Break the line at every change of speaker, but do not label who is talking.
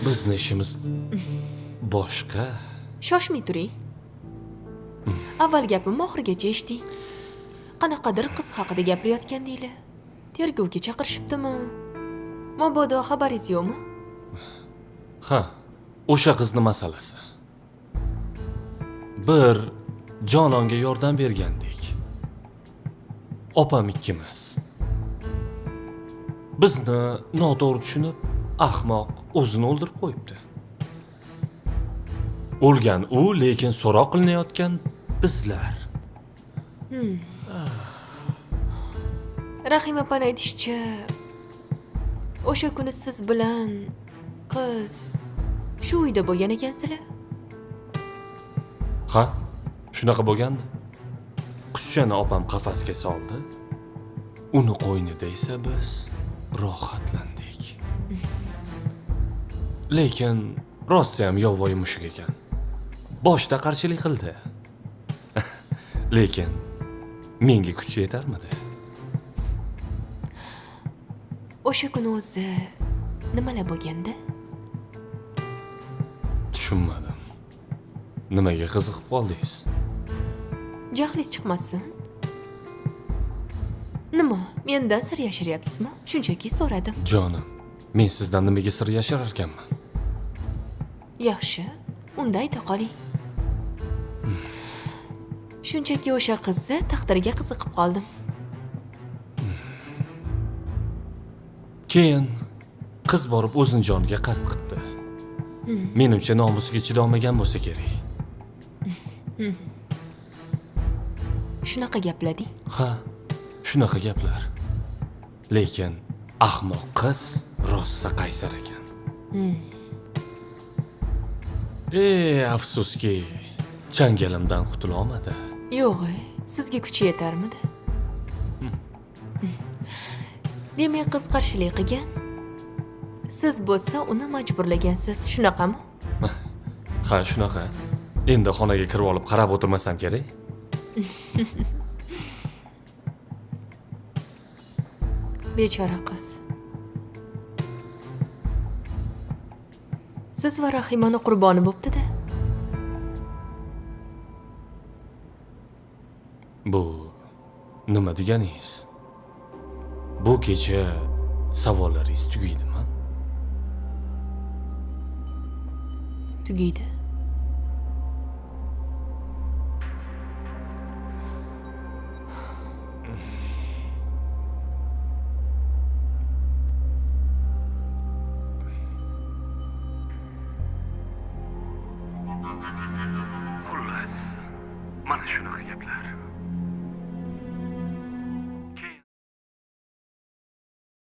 Bizni ishimiz boshqa.
Shoshmay turing. Avval gapimni oxirigacha eshiting. Qanaqadir qiz haqida gapirayotgandinglar. Tergovga chaqirishibdimi? Mabodo xabaringiz yo'qmi?
Ha, o'sha qizni masalasi. Bir Jononga yordam bergandik. Opam ikkimiz. Bizni noto'g'ri tushunib, ahmoq o'zini o'ldirib qo'yibdi. O'lgan u, lekin so'roq qilinayotgan bizlar.
Rahima opani aytishicha, o'sha kuni siz bilan qiz shu uyda bo'lgan ekansizlar.
Ha, shunaqa bo'lgandi. Qushchani opam qafasga soldi. Uni qo'ynida esa biz rohatlandik. Lekin rosti ham yovvoyi mushuk ekan. Boshda qarshilik qildi. Lekin menga kuchi yetarmidi.
O'sha kuni o'zi nimalar bo'lganda?
Tushunmadim. Nimaga qiziqib qoldingiz?
Jahlingiz chiqmasin. Nima? Mendan sir yashiryapsizmi? Shunchaki so'radim.
Jonim, men sizdan nimaga sir yashirar ekanman?
Yaxshi, unda ayta qoling. Shunchaki o'sha qizni taqdiriga qiziqib qoldim.
Keyin qiz borib o'zini joniga qasd qildi. Menimcha nomusiga chidolmagan bo'lsa kerak.
Shunaqa gaplading?
Ha, shunaqa gaplar. Lekin ahmoq qiz rosa qaysar ekan. Afsuski, changalimdan qutula olmadi.
Yo'q, sizga kuchi yetarmidi? Demak, qiz qarshilik qilgan. Siz bo'lsa uni majburlagansiz, shunaqami?
Ha, shunaqa. Endi xonaga kirib olib qarab o'tirmasam kerak.
Bechora qiz. Siz va Rahimani qurboni bo'pti-da.
Bu nima deganingiz? Bu kecha savollaringiz tugaydimi?
Tugaydi.
Xullas, mana shunaqa gaplar.